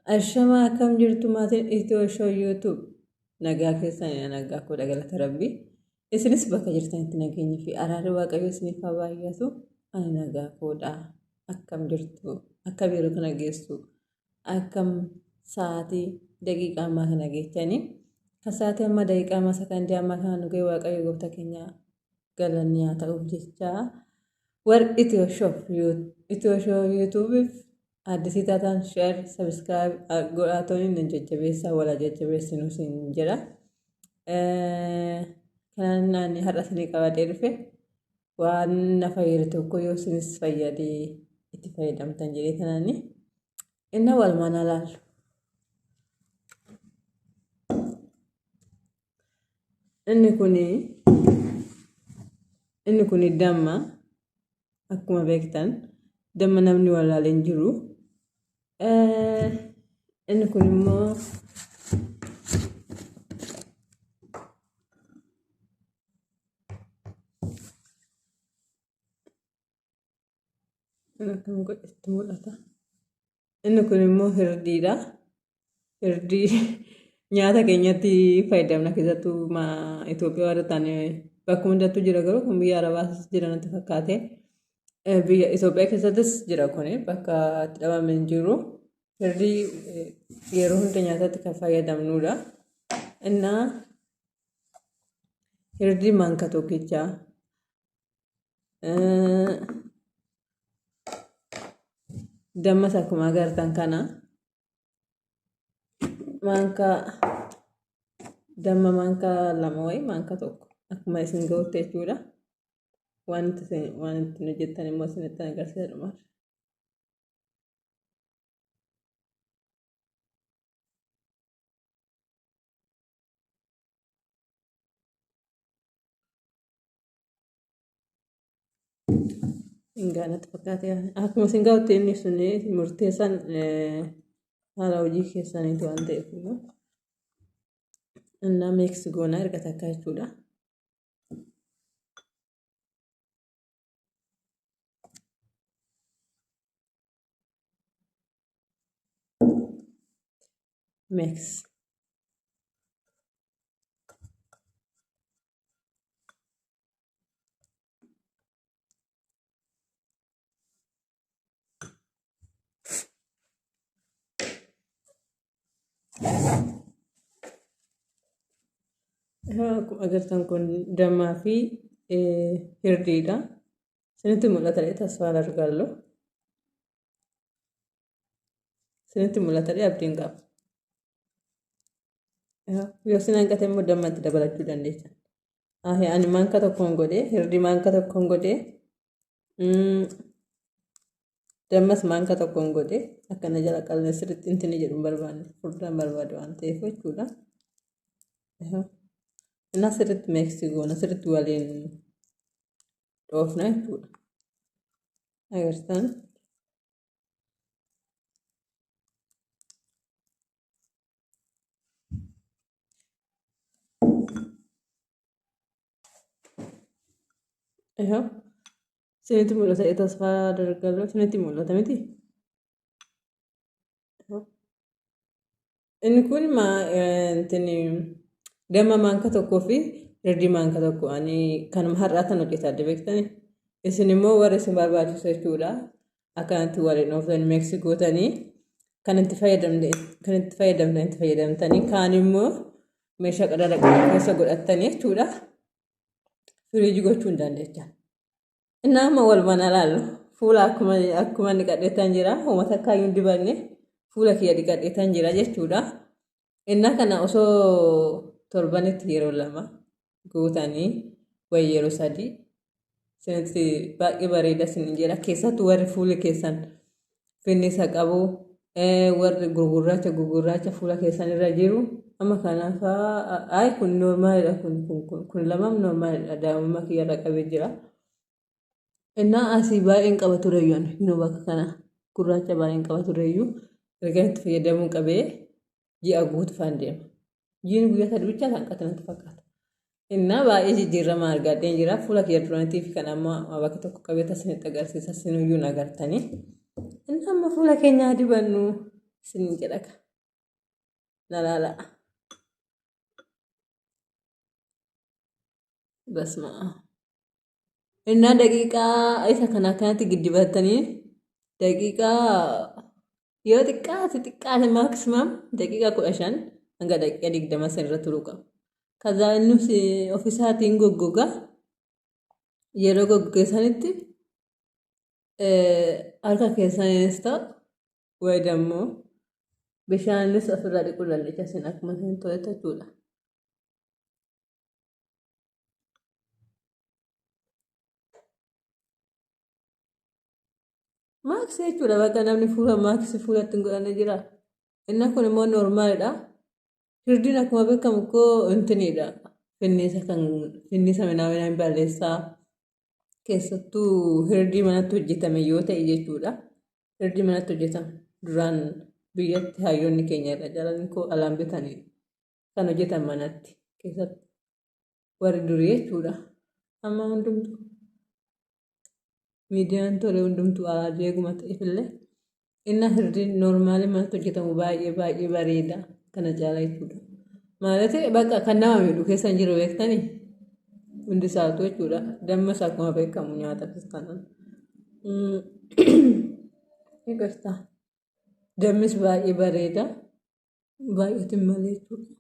Ashamaa akkam jirtu maatiin Itiyoo Shoo YouTube nagaa keessanii nagaa koo dagalata rabbii isinis bakka jirtanitti nageenyi fi araarri waaqayyo isiniif haa baay'atu ani nagaa koodha akkam jirtu akka yeroo kana geessu akkam sa'aatii daqiiqaa ammaa kana geechanii kan sa'aatii amma daqiiqaa amma sakandii amma kana nugee waaqayyo gooftaa keenya galanni haa ta'uuf jecha warri Itiyoo Shoo YouTube addisii taataan share subscribe godhaatonni nan jajjabeessaa walaa jajjabeessinu siin jedha. Kanaan naanni har'a isinii qabadhee dhufe waan na fayyadu tokko yoo isinis fayyadee itti fayyadamtan jedhee kanaani inni wal mana laallu. Inni kuni damma akkuma beektan damma namni walaalee hin jiru. Inni kun immoo hirdiidha. Hirdii nyaata keenyatti fayyadamna keessattuu Itoophiyaa warra taane bakka hundattuu jira garuu kun biyya Arabaas jira natti fakkaate. Biyya Itoophiyaa keessattis jira kuni bakka itti dhabame hin jiru. Hirdii yeroo hunda nyaatatti kan fayyadamnudha. Innaa hirdii maanka tokkichaa dammas akkuma agartan kana damma maanka lama wayii maanka tokko akkuma isin ga'utti jechuudha. Waan ittiin hojjettan immoo isinitti agarsiisa dhumaadha. Ingaanatti fakkaate akkuma isin ga'utti inni sun murteessaan haala hojii keessaniiti waan ta'eef immoo innaa meeksigoonaa erga takka jechuudha. Mix. Agartan kun dammaa fi hirdiidha. Isinitti mul'ata tasfaan argallu. Isinitti mul'ata abdiin qaba. Yoo isin hanqate immoo dammatti dabalachuu dandeessa. Ani maanka tokkoon godhee hirdii maanka tokkoon godhee dammas maanka tokkoon godhee akkana jala qallee sirriitti intini jedhu barbaanne furdaan barbaadu waan ta'eef jechuudha. Inni asirratti meeksigoona asirratti waliin dhoofna jechuudha. Agartan. Isinitti mul'ata tasfaa dargaggoo isinitti mul'ata miti. Inni kun damma maanka tokkoo fi hirdii maanka tokko ani kanuma har'aatan hojjetaa beektani. Isin immoo warra isin barbaachisu jechuudha. Akkanatti waliin dhooftan meeksigootanii kan itti fayyadamtanii kaan immoo meeshaa qadaada keessa godhattanii jechuudha. Firiijii gochuu hin dandeechaa. Inni amma wal mana laallu fuula akkuma dhiqadheetan jira. Uummata akkaayyuu hin dibanne fuula kiyya dhiqadheetan jira jechuudha. Inni kana osoo torbanitti yeroo lama guutanii wayii yeroo sadii isinitti baay'ee bareeda isin jedha. Keessattuu warri fuulli keessan finnisa qabu warri gugurraacha fuula keessan irra jiru. Amma kanaafaa kun noormaalidha kun lamam noormaalidha daa'imummaa kiyyarra qabee jira. Innaa asii baay'een qaba tureyyuu bakka kana gurraacha baay'een qaba tureyyuu erga itti fayyadamuu qabee ji'a guutuufaan deema. Jiin guyyaa sadii bichaa kan qatanatti fakkaata. Innaa baay'ee jijjiirama argadheen jira fuula kiyya duraniitii fi kan amma bakka tokko qabee tasinitti agarsiisa sinuyyuu agartanii. Inni amma fuula keenyaa dibannu sinin jedhaka nalaala basma innaa daqiiqaa isa kana akkanatti giddibattanii daqiiqaa yoo xiqqaate maakisimam daqiiqaa 15 hanga daqiiqaa 20 sanirra turuu qaba. Kazaa innus ofisaatiin goggoga yeroo goggeessanitti harka keessaniis ta'u wayidammoo bishaanis ofirraa dhiquu dandeecha isin akkuma isin to'atachuudha. Maaksii jechuudha bakka namni fuula maaksii fuulatti hin godhanne jira. Inni kun immoo noormaalidha. Hirdiin akkuma beekamu koo intiniidha. Finniisa minaan balleessaa keessattuu hirdii manatti hojjetame yoo ta'e jechuudha. Hirdii manatti hojjetame duraan biyyatti hayyoonni keenya irra jalan koo alaan bitanii kan hojjetan manatti keessatti warri durii jechuudha. Amma hundumtuu miidiyaan tole hundumtuu adeeguma ta'eefillee inni hirdiin noormaali manatti hojjetamu baay'ee bareeda kana jaalaa jechuudha. Maalati bakka kan nama miidhu keessa hin jiru beektanii hundi isaatu jechuudha. Dammas akkuma beekamu nyaata kanan. Eegastaa dammis baay'ee bareeda baay'eetiin malee jechuudha.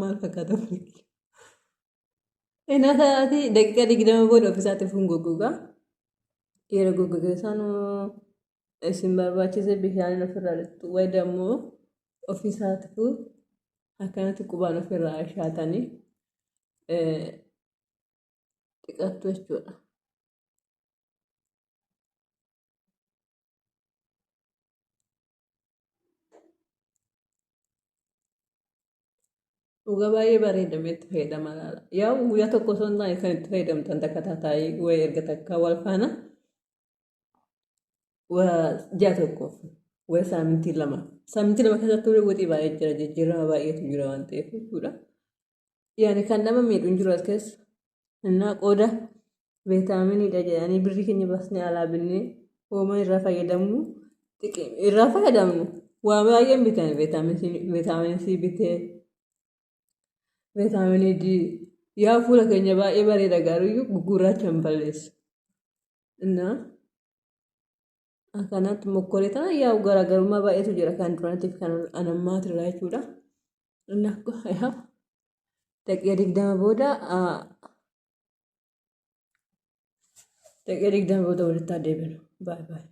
Maal fakkaata fulki? Innaa sa'aatii daqiiqaa 20 booda ofiisaatti fuun goggogaa. Yeroo goggogee sanuu isin barbaachise bishaan ofirraa dhiqxu wayidammoo ofiisaatti fuun akkanatti qubaan ofirraa shaatanii dhiqattu jechuudha. Dhugaa baay'ee bareedame itti fayyadama laala. Yaa guyyaa tokko osoo hin taane kan itti fayyadamtan takka taataayii wayii erga takka wal faana ji'a tokkoof wayii saamintii lama keessatti wixii baay'ee jira jijjiirama baay'eetu jira waan ta'eef jechuudha. Yaani kan nama miidhu hin jiru as keessa. Innaa qooda veetaaminiidha jedhanii birrii keenya baasnee alaa binnee hooma irraa fayyadamnu waa baay'een bitan veetaaminii C bitee. Veetaaminii D yaa fuula keenya baay'ee bareeda gaariyyuu gugurraacha hin balleessu. Innaa akkanatti mokkoree tana yaa garaagarummaa baay'eetu jira kan duraatiif kan anammaati irraa jechuudha. Innaa daqiiqaa 20 booda walitti adeemnu. Baay'ee.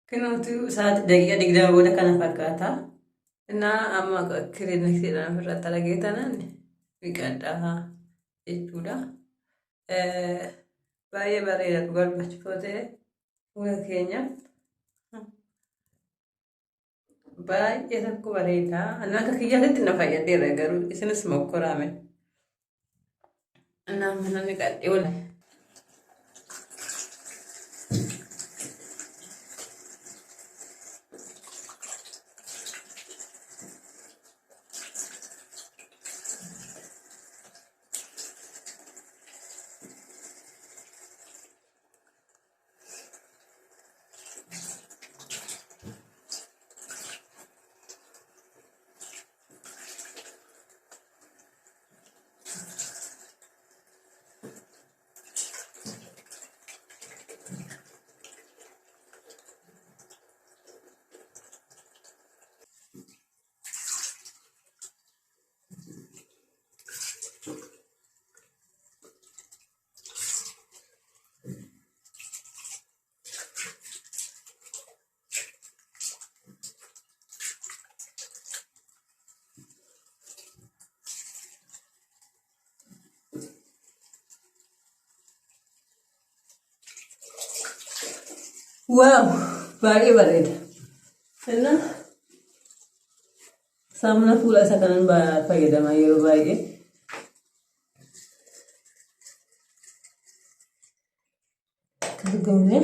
Kanaafuu sa'aatii daqiiqaa 20 booda kana fakkaata. Innaa amma kiliinikiidhaan ofirratti argee tanaan biqilaa jechuudha. Baay'ee bareeda dhugaarfachifoo ta'e fuula keenya baay'ee tokko bareeda. Ani akka kiyyaatti na fayyadeera garuu isinis mokkoraame. Innaa mana ni qadhee Wow, baay'ee bareeda. Inna saamuna fuula isa kanan fayyadama yeroo baay'ee. Argamne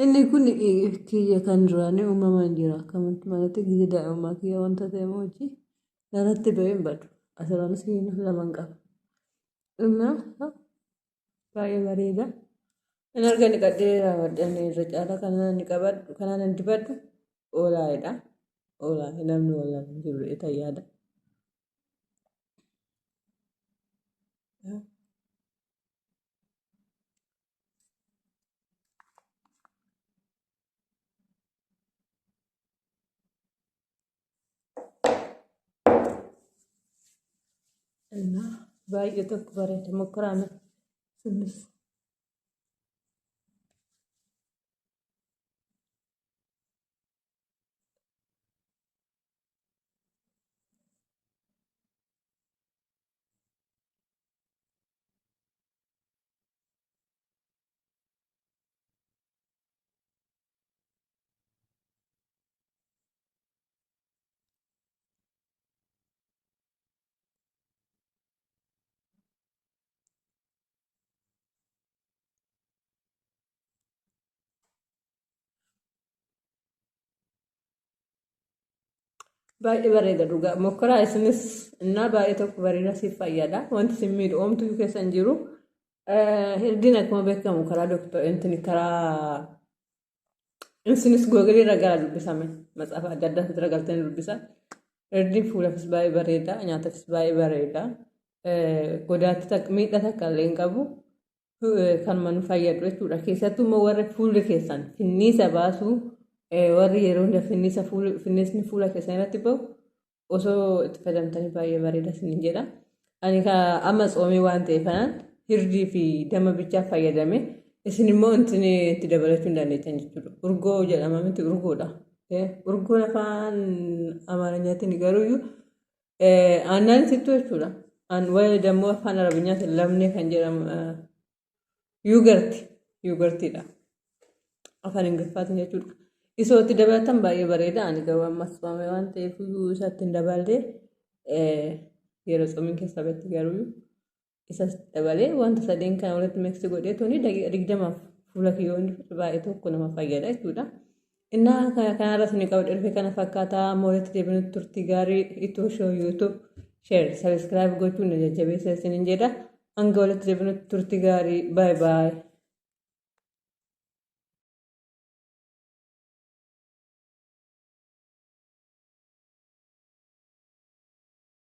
inni kun kiyya kan duraanii uumamaan jira. Akkamittu malatti gizee daa'imummaa kiyya wanta ta'e hojii irratti ba'een badu. Asirraanis lama qaba. Dhumna baay'ee bareeda. Inni arga ni qadhee raawwadhan irra caala kanaan ni qabadhu kanaan hin dibadhu oolaa'edha. Oolaa'e namni wallaan jiru ta'yaadha. እና baay'ee tokko bareeda mokkiraame sunis baay'ee bareeda dhugaa mokkiraa isinis እና baay'ee tokko bareeda siif fayyada wanti si miidhu oomtuu keessan jiru hirdiin akkuma beekamu karaa dooktarii karaa isinis googilii irra gara dubbisame matsaafa adda addaa irra galtanii dubbisaa hirdiin fuulafis baay'ee bareeda nyaatafis baay'ee bareeda godaatti miidha takka illee hin qabu kan manu fayyadu jechuudha keessattuu immoo warri fuulli keessan finniisa baasuu warri yeroo hunda finniisni fuula keessan irratti bahu osoo itti fayyadamtanii baay'ee bareeda isin jedha. Ani amma tsoomii waan ta'eef hirdii fi dama bichaa fayyadame isin immoo itti dabalachuu hin dandeettan jechuudha. Urgoo jedhama miti urgoodha. Urgoon afaan Amaaranyaatiin garuu aannan sittu jechuudha. Wayi dammoo afaan Arabanyaatiin lamnee kan jedhamu yuugartiidha. Afaan Ingiliffaatiin jechuudha. Isootti dabalatan baay'ee bareeda. Ani garuu ammas waamee waan ta'eef isaatti hin daballee yeroo tsomiin keessa beekti garuu isas dabalee wanta sadeen kana walitti miksii godhee tuni daqiiqa 20 fuula kiyyoon baay'ee tokko nama fayyada jechuudha. Innaa kanarra suni qabadhe dhufe kana fakkaataa amma walitti deebinutti turtii gaarii itoo shoo YouTube share subscribe gochuun jajjabeessa isiniin jedha. Hanga walitti deebinutti turtii gaarii bye bye.